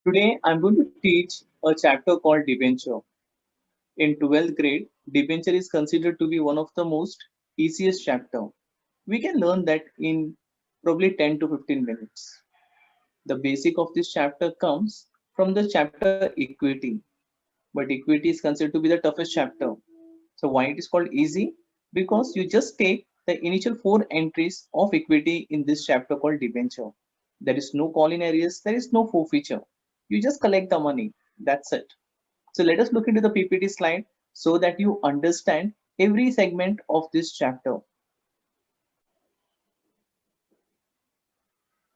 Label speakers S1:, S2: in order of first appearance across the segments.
S1: Today I'm going to teach a chapter called Debenture. In 12th grade, Debenture is considered to be one of the most easiest chapter. We can learn that in probably 10 to 15 minutes. The basic of this chapter comes from the chapter equity, but equity is considered to be the toughest chapter. So why it is called easy? Because you just take the initial four entries of equity in this chapter called debenture. There is no call in areas, there is no forfeiture. You just collect the money. That's it. So let us look into the PPT slide so that you understand every segment of this chapter.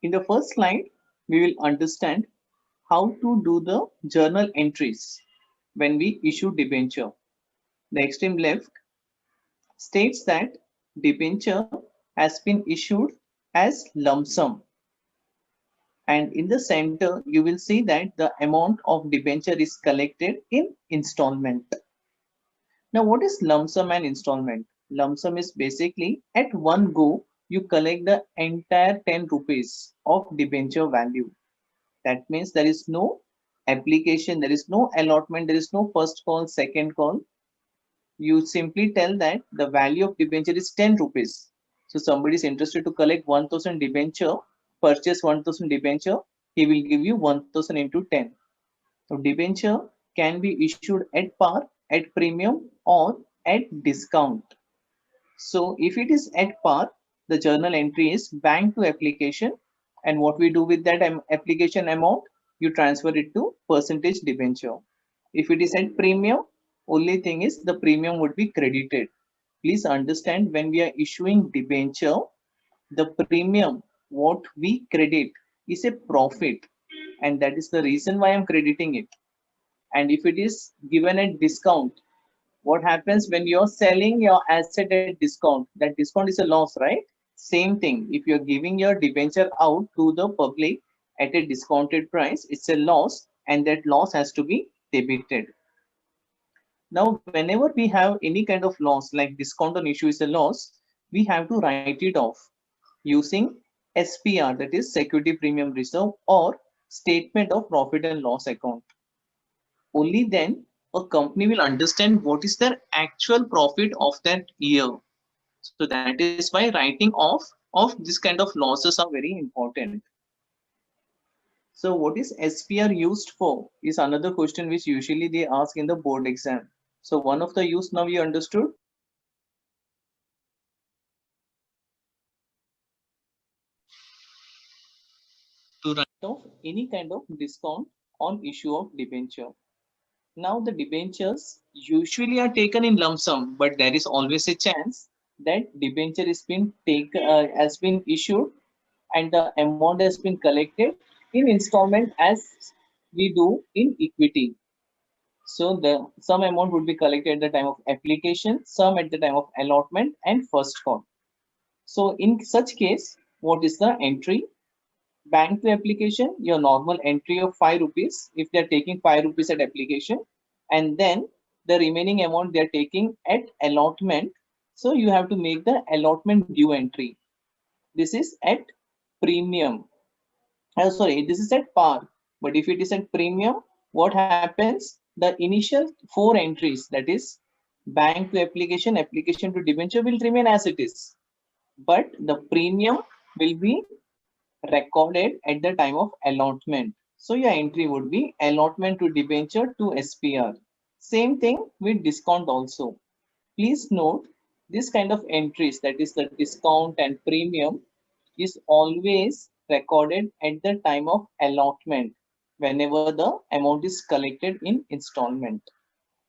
S1: In the first slide, we will understand how to do the journal entries when we issue debenture. The extreme left states that debenture has been issued as lump sum, and in the center you will see that the amount of debenture is collected in installment. Now what is lump sum and installment? Lump sum is basically at one go you collect the entire 10 rupees of debenture value. That means there is no application, there is no allotment, there is no first call, second call. You simply tell that the value of debenture is 10 rupees. So somebody is interested to collect 1000 debenture, purchase 1000 debenture, he will give you 1000 into 10. So debenture can be issued at par, at premium, or at discount. So if it is at par, the journal entry is bank to application, and what we do with that application amount, you transfer it to percentage debenture. If it is at premium, only thing is the premium would be credited. Please understand, when we are issuing debenture, the premium what we credit is a profit, and that is the reason why I'm crediting it. And if it is given at discount, what happens when you're selling your asset at discount? That discount is a loss, right? Same thing, if you're giving your debenture out to the public at a discounted price, it's a loss, and that loss has to be debited. Now whenever we have any kind of loss, like discount on issue is a loss, we have to write it off using SPR, that is security premium reserve, or statement of profit and loss account. Only then a company will understand what is their actual profit of that year. So that is why writing off of this kind of losses are very important. So what is SPR used for is another question which usually they ask in the board exam. So one of the use now you understood. To write off any kind of discount on issue of debenture. Now the debentures usually are taken in lump sum, but there is always a chance that debenture has been issued and the amount has been collected in installment as we do in equity. So the some amount would be collected at the time of application, some at the time of allotment, and first call. So in such case, what is the entry? Bank to application, your normal entry of 5 rupees if they are taking 5 rupees at application, and then the remaining amount they are taking at allotment. So you have to make the allotment due entry. This is at premium. Sorry, this is at par. But if it is at premium, what happens? The initial four entries, that is bank to application, application to debenture, will remain as it is. But the premium will be recorded at the time of allotment. So your entry would be allotment to debenture to SPR. Same thing with discount also. Please note, this kind of entries, that is the discount and premium, is always recorded at the time of allotment whenever the amount is collected in installment.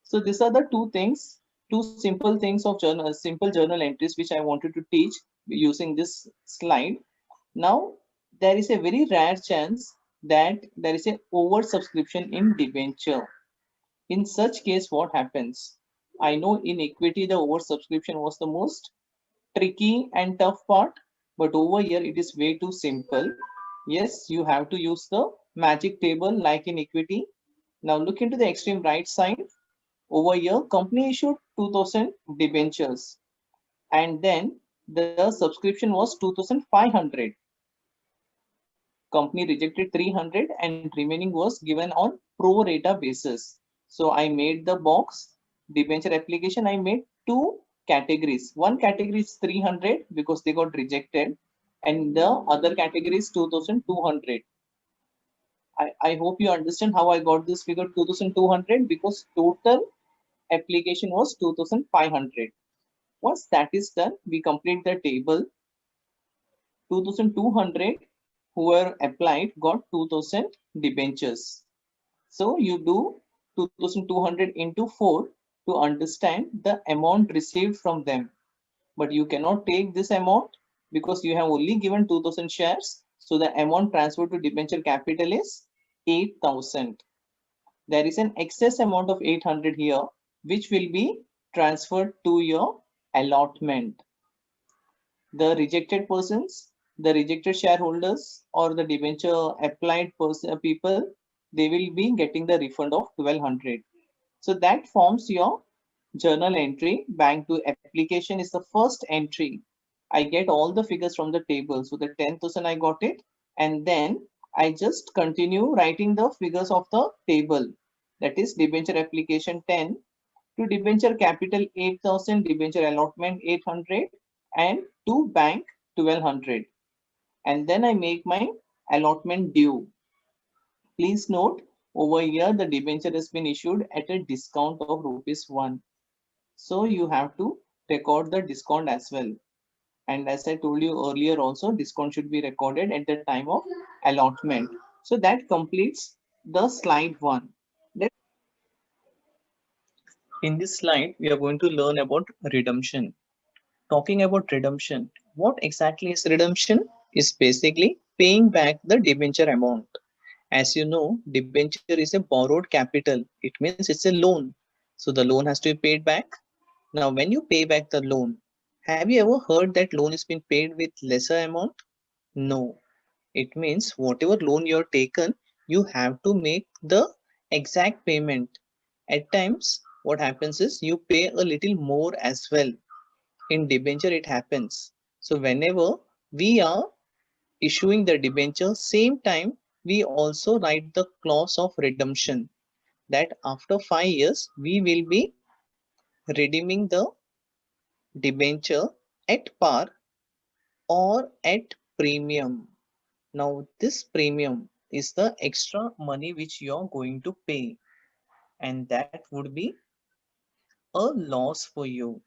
S1: So these are the two things, two simple things of journal, simple journal entries which I wanted to teach using this slide. Now, there is a very rare chance that there is a oversubscription in debenture. In such case, what happens? I know in equity, the oversubscription was the most tricky and tough part, but over here it is way too simple. Yes, you have to use the magic table like in equity. Now look into the extreme right side. Over here, company issued 2000 debentures, and then the subscription was 2500. company rejected 300 and remaining was given on pro rata basis. So I made the box debenture application. I made two categories. One category is 300 because they got rejected, and the other category is 2200. I hope you understand how I got this figure 2200, because total application was 2500. Once that is done, we complete the table. 2200 who were applied got 2000 debentures. So you do 2200 into 4 to understand the amount received from them. But you cannot take this amount because you have only given 2000 shares. So the amount transferred to debenture capital is 8000. There is an excess amount of 800 here, which will be transferred to your allotment. The rejected persons, the rejected shareholders, or the debenture applied people, they will be getting the refund of 1200. So that forms your journal entry. Bank to application is the first entry. I get all the figures from the table. So the 10,000 I got it, and then I just continue writing the figures of the table. That is debenture application 10 to debenture capital 8000, debenture allotment 800, and to bank 1200. And then I make my allotment due. Please note, over here the debenture has been issued at a discount of rupees 1. So you have to record the discount as well. And as I told you earlier also, discount should be recorded at the time of allotment. So that completes the slide 1. In this slide, we are going to learn about redemption. Talking about redemption, what exactly is redemption? Is basically paying back the debenture amount. As you know, debenture is a borrowed capital. It means it's a loan. So the loan has to be paid back. Now, when you pay back the loan, have you ever heard that loan is being paid with lesser amount? No. It means whatever loan you're taken, you have to make the exact payment. At times, what happens is you pay a little more as well. In debenture, it happens. So whenever we are issuing the debenture, same time we also write the clause of redemption, that after 5 years we will be redeeming the debenture at par or at premium. Now this premium is the extra money which you are going to pay, and that would be a loss for you.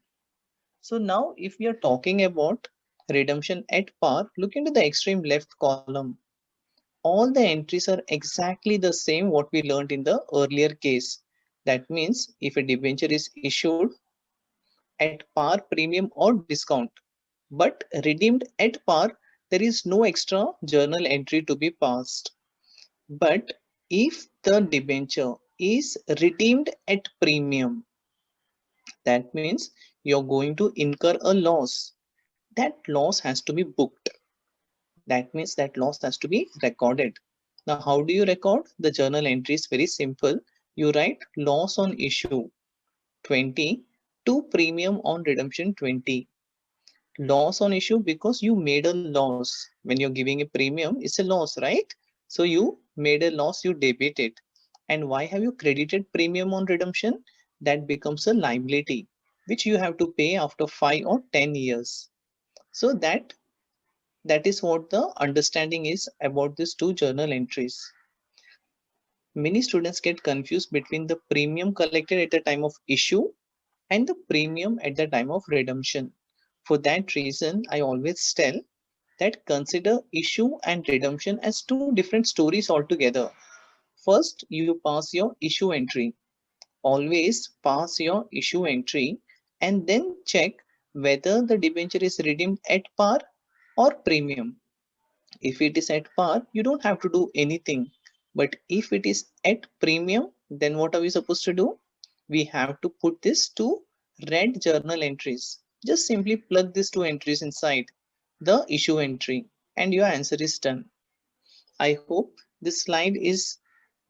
S1: So now if we are talking about redemption at par, look into the extreme left column. All the entries are exactly the same what we learned in the earlier case. That means if a debenture is issued at par, premium or discount, but redeemed at par, there is no extra journal entry to be passed. But if the debenture is redeemed at premium, that means you're going to incur a loss. That loss has to be booked. That means that loss has to be recorded. Now, how do you record? The journal entry is very simple. You write loss on issue 20 to premium on redemption 20. Loss on issue because you made a loss. When you're giving a premium, it's a loss, right? So you made a loss, you debit it. And why have you credited premium on redemption? That becomes a liability, which you have to pay after 5 or 10 years. So that is what the understanding is about these two journal entries. Many students get confused between the premium collected at the time of issue and the premium at the time of redemption. For that reason, I always tell that consider issue and redemption as two different stories altogether. First, you pass your issue entry. Always pass your issue entry and then check whether the debenture is redeemed at par or premium. If it is at par, you don't have to do anything. But if it is at premium, then what are we supposed to do? We have to put this two red journal entries. Just simply plug these two entries inside the issue entry and your answer is done. I hope this slide is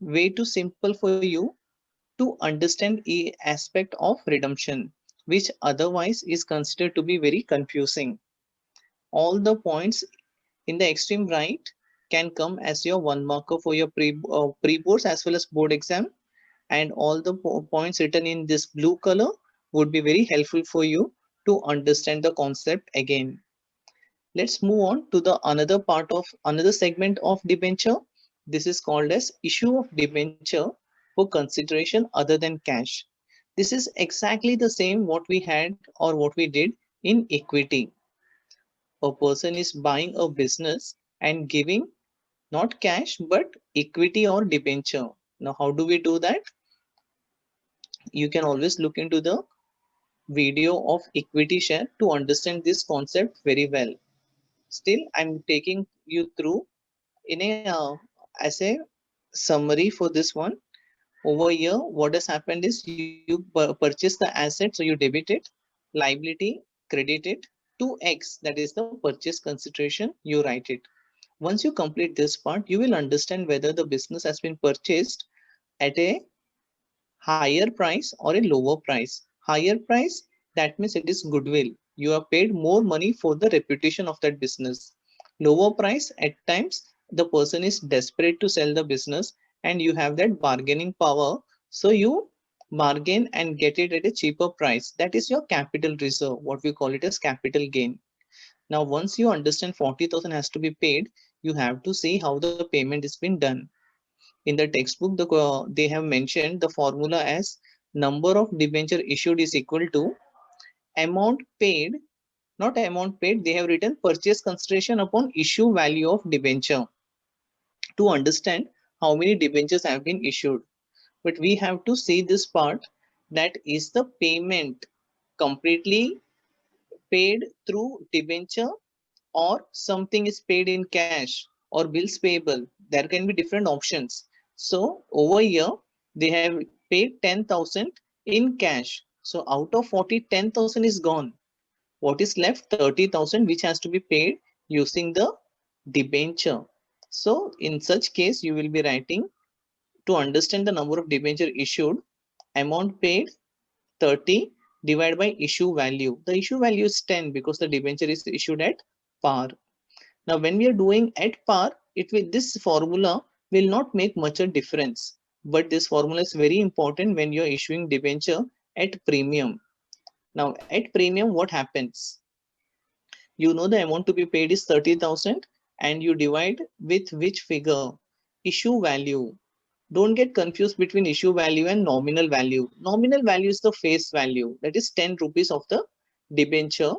S1: way too simple for you to understand a aspect of redemption, which otherwise is considered to be very confusing. All the points in the extreme right, can come as your one marker for your pre-boards as well as board exam, and all the points written in this blue color would be very helpful for you to understand the concept again. Let's move on to the another segment of debenture. This is called as issue of debenture for consideration other than cash. This is exactly the same what we had or what we did in equity. A person is buying a business and giving not cash but equity or debenture. Now, how do we do that? You can always look into the video of equity share to understand this concept very well. Still, I'm taking you through in a as a summary for this one. Over here, what has happened is you purchase the asset, so you debit it, liability, credit it, 2x, that is the purchase consideration, you write it. Once you complete this part, you will understand whether the business has been purchased at a higher price or a lower price. Higher price, that means it is goodwill. You have paid more money for the reputation of that business. Lower price, at times the person is desperate to sell the business and you have that bargaining power. So you bargain and get it at a cheaper price. That is your capital reserve, what we call it as capital gain. Now, once you understand 40,000 has to be paid, you have to see how the payment is being done. In the textbook, they have mentioned the formula as number of debenture issued is equal to amount paid, not amount paid, they have written purchase consideration upon issue value of debenture to understand how many debentures have been issued. But we have to see this part, that is the payment completely paid through debenture or something is paid in cash or bills payable. There can be different options. So over here they have paid 10,000 in cash. So out of 40, 10,000 is gone. What is left? 30,000, which has to be paid using the debenture. So in such case, you will be writing, to understand the number of debenture issued, amount paid 30 divided by issue value. The issue value is 10 because the debenture is issued at par. Now, when we are doing at par, this formula will not make much a difference. But this formula is very important when you are issuing debenture at premium. Now, at premium, what happens? You know the amount to be paid is 30,000 and you divide with which figure? Issue value. Don't get confused between issue value and nominal value. Nominal value is the face value, that is 10 rupees of the debenture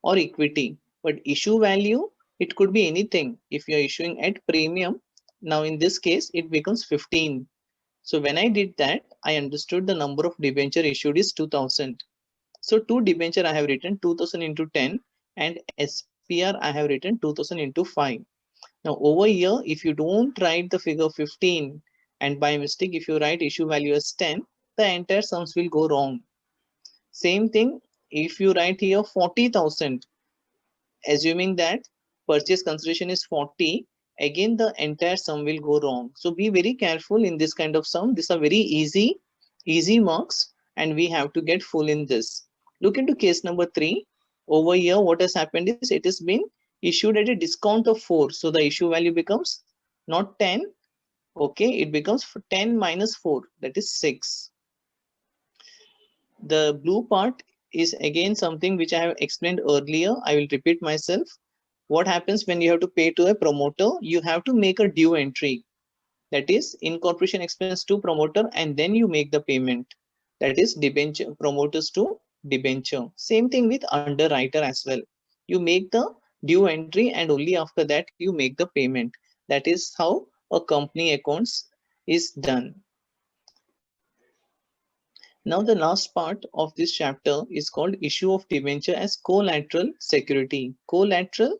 S1: or equity. But issue value, it could be anything. If you're issuing at premium, now in this case, it becomes 15. So when I did that, I understood the number of debenture issued is 2000. So two debenture I have written 2000 into 10 and SPR I have written 2000 into 5. Now over here, if you don't write the figure 15 and by mistake if you write issue value as 10, the entire sums will go wrong. Same thing if you write here 40,000, assuming that purchase consideration is 40, again the entire sum will go wrong. So be very careful in this kind of sum. These are very easy marks and we have to get full in this. Look into case number 3. Over here what has happened is it has been issued at a discount of 4. So the issue value becomes not 10, okay, it becomes 10 minus 4, that is 6. The blue part is again something which I have explained earlier. I will repeat myself. What happens when you have to pay to a promoter? You have to make a due entry, that is incorporation expense to promoter, and then you make the payment, that is debenture, promoters to debenture. Same thing with underwriter as well. You make the due entry and only after that you make the payment. That is how a company accounts is done. Now the last part of this chapter is called issue of debenture as collateral security. Collateral,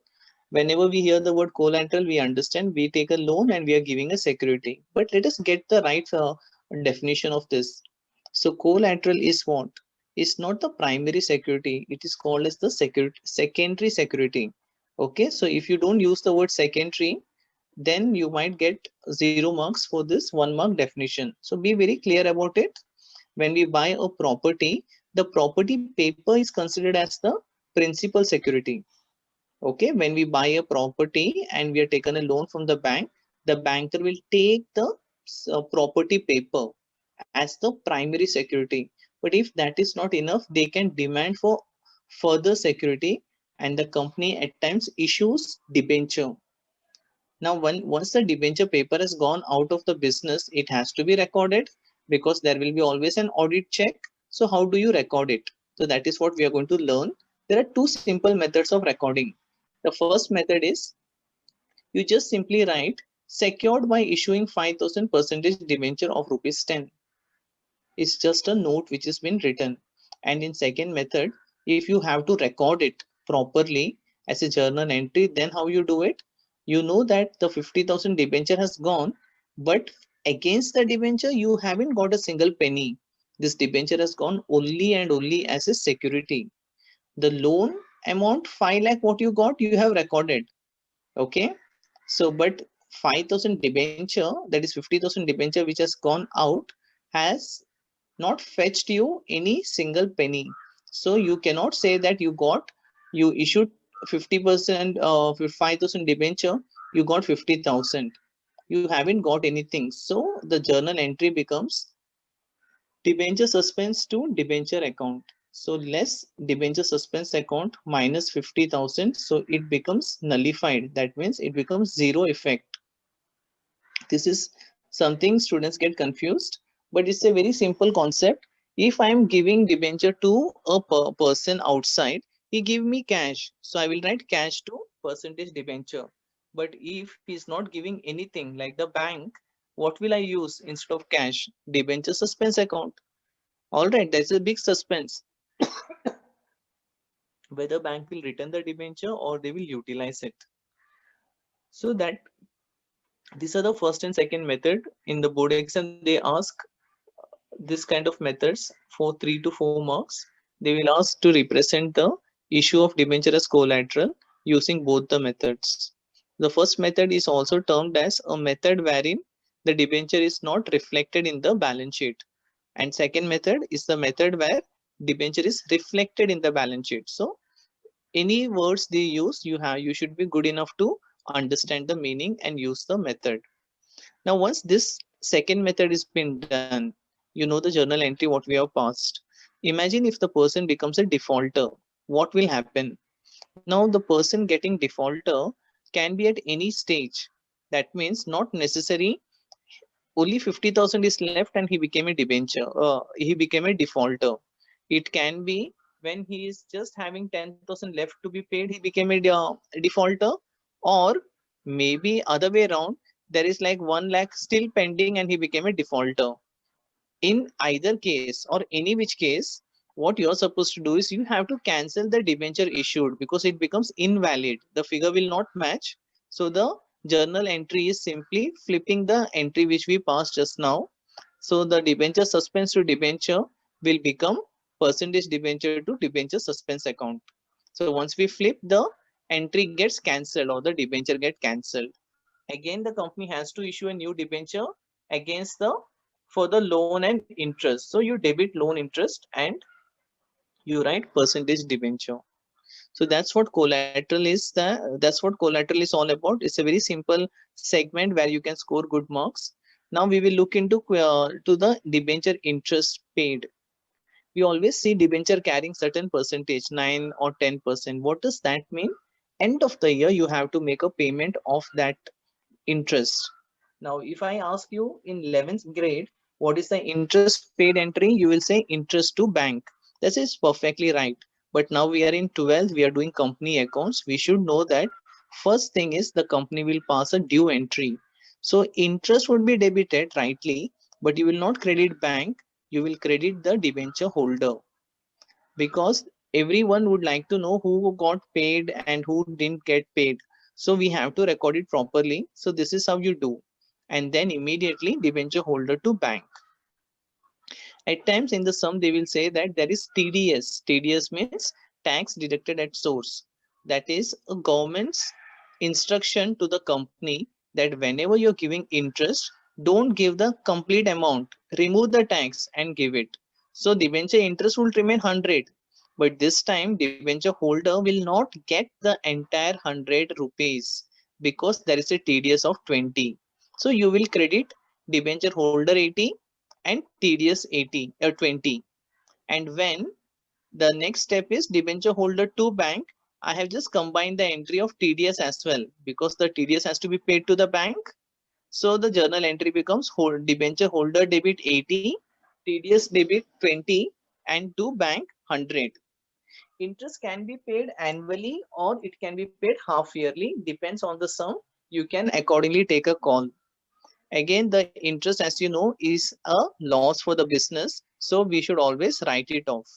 S1: whenever we hear the word collateral, we understand we take a loan and we are giving a security. But let us get the right definition of this. So collateral is what? It's not the primary security. It is called as the secondary security. Okay, so if you don't use the word secondary, then you might get 0 marks for this 1 mark definition. So be very clear about it. When we buy a property, the property paper is considered as the principal security. Okay, when we buy a property and we are taken a loan from the banker will take the property paper as the primary security. But if that is not enough, they can demand for further security, and the company at times issues debenture. Now, once the debenture paper has gone out of the business, it has to be recorded because there will be always an audit check. So, how do you record it? So, that is what we are going to learn. There are two simple methods of recording. The first method is you just simply write secured by issuing 5,000 percentage debenture of rupees 10. It's just a note which has been written. And in second method, if you have to record it properly as a journal entry, then how you do it? You know that the 50,000 debenture has gone, but against the debenture you haven't got a single penny. This debenture has gone only and only as a security. The loan amount 5 lakh what you got, you have recorded. Okay, so but 5,000 debenture, that is 50,000 debenture which has gone out, has not fetched you any single penny. So you cannot say that you issued 50%, 5,000 debenture, you got 50,000. You haven't got anything. So the journal entry becomes debenture suspense to debenture account. So less debenture suspense account minus 50,000. So it becomes nullified. That means it becomes zero effect. This is something students get confused, but it's a very simple concept. If I am giving debenture to a person outside, he give me cash, so I will write cash to percentage debenture. But if he is not giving anything like the bank, what will I use instead of cash? Debenture suspense account. All right, that's a big suspense whether bank will return the debenture or they will utilize it. So that these are the first and second method. In the board exam they ask this kind of methods for 3 to 4 marks. They will ask to represent the issue of debenture as collateral using both the methods. The first method is also termed as a method wherein the debenture is not reflected in the balance sheet. And second method is the method where debenture is reflected in the balance sheet. So any words they use, you should be good enough to understand the meaning and use the method. Now, once this second method is been done, you know the journal entry what we have passed. Imagine if the person becomes a defaulter, what will happen? Now, the person getting defaulter can be at any stage. That means not necessary only 50,000 is left and he became a debenture, he became a defaulter. It can be when he is just having 10,000 left to be paid, he became a defaulter, or maybe other way around, there is like 1 lakh still pending and he became a defaulter. In either case or any which case, what you're supposed to do is you have to cancel the debenture issued because it becomes invalid, the figure will not match. So the journal entry is simply flipping the entry which we passed just now. So the debenture suspense to debenture will become percentage debenture to debenture suspense account. So once we flip, the entry gets cancelled or the debenture get cancelled. Again the company has to issue a new debenture against the for the loan and interest. So you debit loan interest and you write percentage debenture. So that's what collateral is all about. It's a very simple segment where you can score good marks. Now we will look into to the debenture interest paid. We always see debenture carrying certain percentage, 9 or 10%. What does that mean? End of the year you have to make a payment of that interest. Now, if I ask you in 11th grade, what is the interest paid entry? You will say interest to bank. This is perfectly right. But now we are in 12th, we are doing company accounts. We should know that first thing is the company will pass a due entry. So interest would be debited rightly, but you will not credit bank, you will credit the debenture holder, because everyone would like to know who got paid and who didn't get paid. So we have to record it properly. So this is how you do. And then immediately debenture holder to bank. At times in the sum they will say that there is TDS. TDS means tax deducted at source. That is a government's instruction to the company that whenever you're giving interest, don't give the complete amount. Remove the tax and give it. So debenture interest will remain 100, But this time debenture holder will not get the entire 100 rupees because there is a TDS of 20. So you will credit debenture holder 80 and TDS 20. And when the next step is debenture holder to bank, I have just combined the entry of TDS as well because the TDS has to be paid to the bank. So the journal entry becomes debenture holder debit 80, TDS debit 20, and to bank 100. Interest can be paid annually or it can be paid half yearly, depends on the sum. You can accordingly take a call. Again, the interest, as you know, is a loss for the business, so we should always write it off.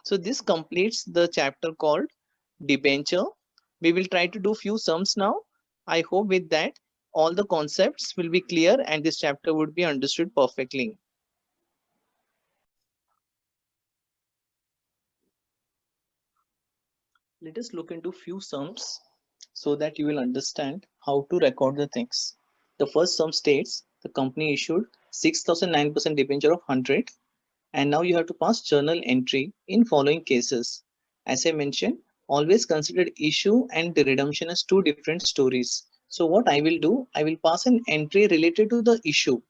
S1: So this completes the chapter called debenture. We will try to do few sums now. I hope with that all the concepts will be clear and this chapter would be understood perfectly. Let us look into few sums so that you will understand how to record the things. The first sum states the company issued 6,009% debenture of 100, and now you have to pass journal entry in following cases. As I mentioned, always consider issue and the redemption as two different stories. So what I will do, I will pass an entry related to the issue,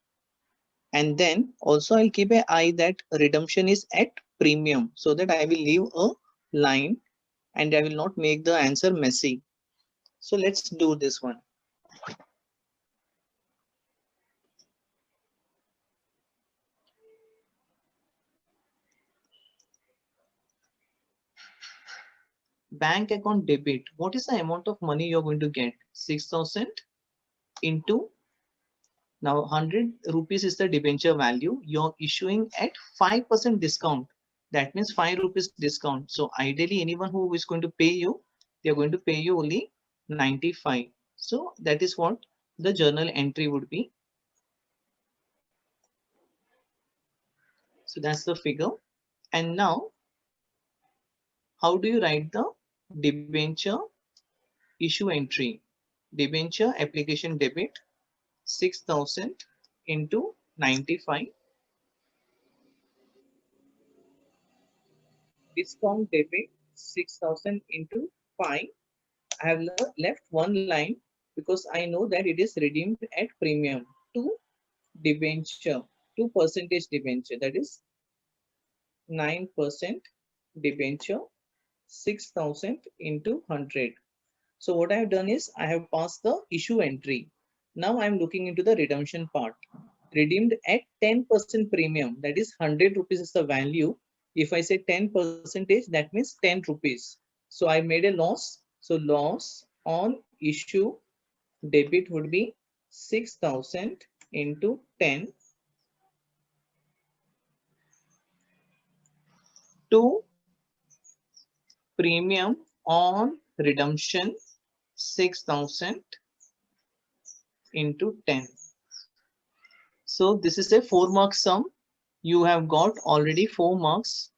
S1: and then also I'll keep an eye that redemption is at premium so that I will leave a line and I will not make the answer messy. So let's do this one. Bank account debit. What is the amount of money you're going to get? 6,000 into, now 100 rupees is the debenture value. You're issuing at 5% discount. That means 5 rupees discount. So ideally anyone who is going to pay you, they're going to pay you only 95. So that is what the journal entry would be. So that's the figure. And now, how do you write the debenture issue entry? Debenture application debit 6,000 into 95, discount debit 6,000 into 5. I have left one line because I know that it is redeemed at premium. To debenture, 2% debenture, that is 9% debenture, 6,000 into 100. So what I have done is I have passed the issue entry. Now I am looking into the redemption part. Redeemed at 10% premium, that is 100 rupees is the value. If I say 10%, that means 10 rupees. So I made a loss. So loss on issue debit would be 6,000 into 10 to premium on redemption 6,000 into 10. So this is a 4-mark sum. You have got already 4 marks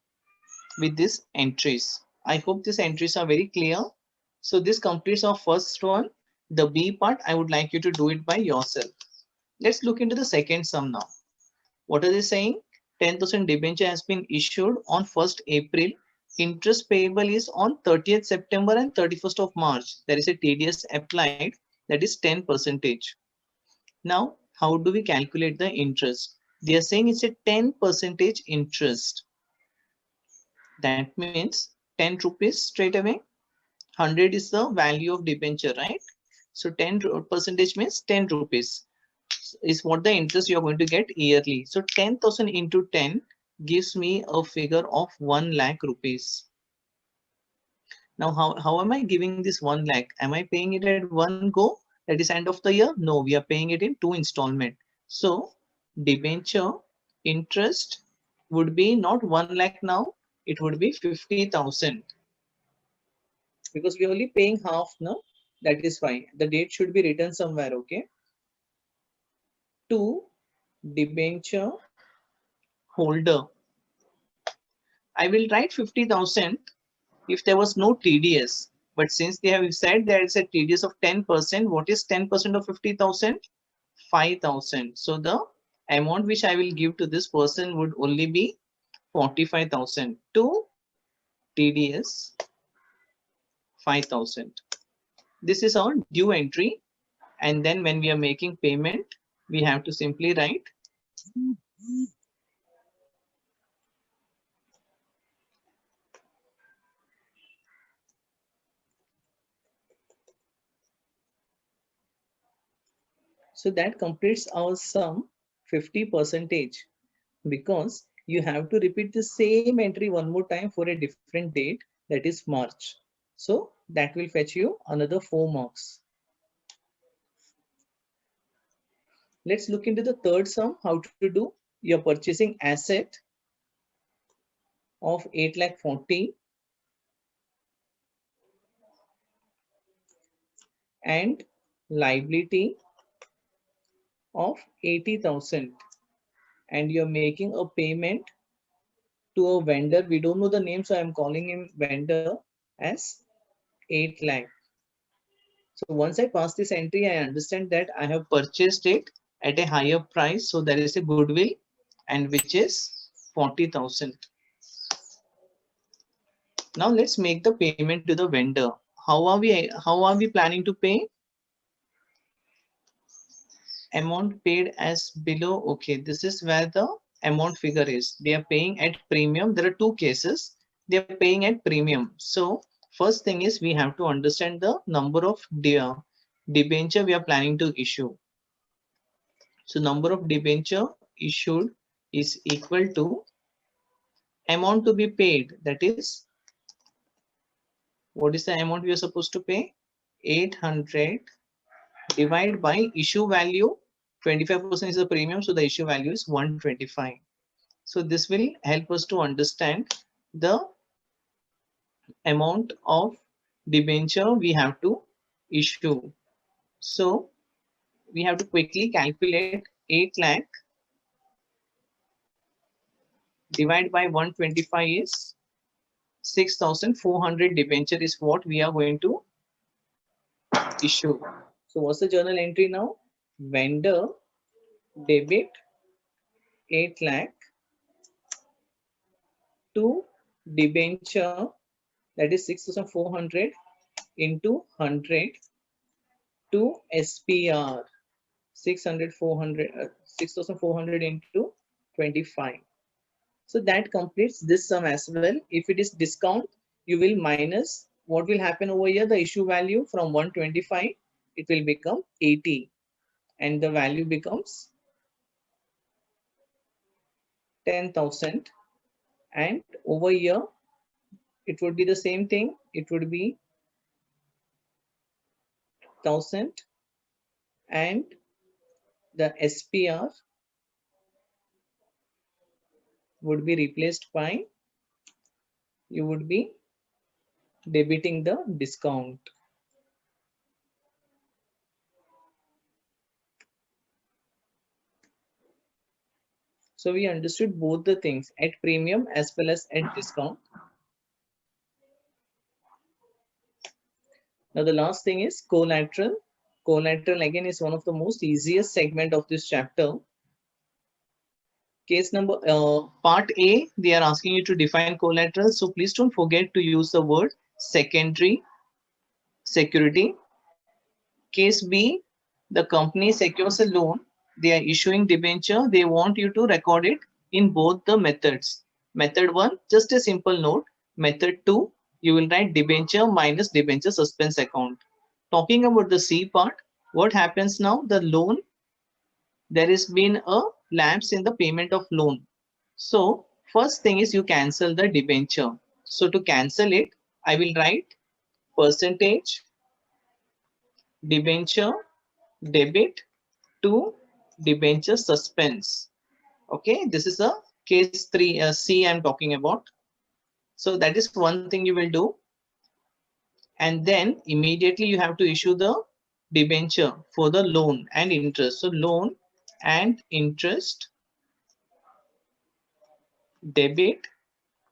S1: with these entries. I hope these entries are very clear. So this completes our first one. The B part, I would like you to do it by yourself. Let's look into the second sum now. What are they saying? 10,000 debenture has been issued on 1st April. Interest payable is on 30th September and 31st of March. There is a TDS applied, that is 10%. Now, how do we calculate the interest? They are saying it's a 10% interest. That means 10 rupees straight away. 100 is the value of debenture, right? So 10% means 10 rupees is what the interest you are going to get yearly. So 10,000 into 10 gives me a figure of 1 lakh rupees. Now, how am I giving this 1 lakh? Am I paying it at one go? That is end of the year? No, we are paying it in 2 installment. So debenture interest would be not 1 lakh now, it would be 50,000 because we are only paying half now. That is fine. The date should be written somewhere, okay? To debenture holder, I will write 50,000 if there was no TDS. But since they have said there is a TDS of 10%, what is 10% of 50,000? 5,000. So the amount which I will give to this person would only be 45,000 to TDS 5,000. This is our due entry, and then when we are making payment, we have to simply write so that completes our sum 50 percentage, because you have to repeat the same entry one more time for a different date, that is March. So that will fetch you another 4 marks. Let's look into the third sum, how to do. You're purchasing asset of 8,40,000 and liability of 80,000, and you're making a payment to a vendor. We don't know the name, so I'm calling him vendor as 8 lakh. So once I pass this entry, I understand that I have purchased it at a higher price. So there is a goodwill, and which is 40,000. Now let's make the payment to the vendor. How are we planning to pay? Amount paid as below. Okay, this is where the amount figure is. They are paying at premium. There are two cases. They are paying at premium. So first thing is we have to understand the number of debenture we are planning to issue. So number of debenture issued is equal to amount to be paid. That is, what is the amount we are supposed to pay? 800 divided by issue value. 25% is the premium, so the issue value is 125. So this will help us to understand the amount of debenture we have to issue. So we have to quickly calculate 8 lakh divided by 125 is 6,400 debenture is what we are going to issue. So what's the journal entry now? Vendor debit 8 lakh to debenture, that is 6,400 into 100 to SPR 6,400 into 25. So that completes this sum as well. If it is discount, you will minus what will happen over here, the issue value from 125, it will become 80, and the value becomes 10,000, and over here it would be the same thing. It would be 1,000, and the SPR would be replaced by, you would be debiting the discount. So we understood both the things, at premium as well as at discount. Now the last thing is collateral. Collateral again is one of the most easiest segment of this chapter. Case number part A, they are asking you to define collateral. So please don't forget to use the word secondary security. Case B, the company secures a loan. They are issuing debenture. They want you to record it in both the methods. Method 1, just a simple note. Method 2, you will write debenture minus debenture suspense account. Talking about the C part, what happens now? The loan, there has been a lapse in the payment of loan. So first thing is you cancel the debenture. So to cancel it, I will write percentage debenture debit to debenture suspense. Okay, this is a case 3 C I'm talking about. So that is one thing you will do, and then immediately you have to issue the debenture for the loan and interest. So loan and interest debit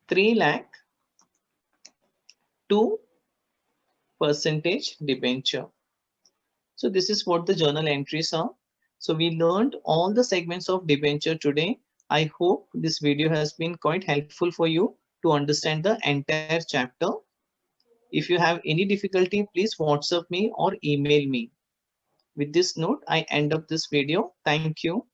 S1: 3 lakh to percentage debenture. So this is what the journal entries are. So we learned all the segments of debenture today. I hope this video has been quite helpful for you. to understand the entire chapter. If you have any difficulty, please WhatsApp me or email me. With this note, I end up this video. Thank you.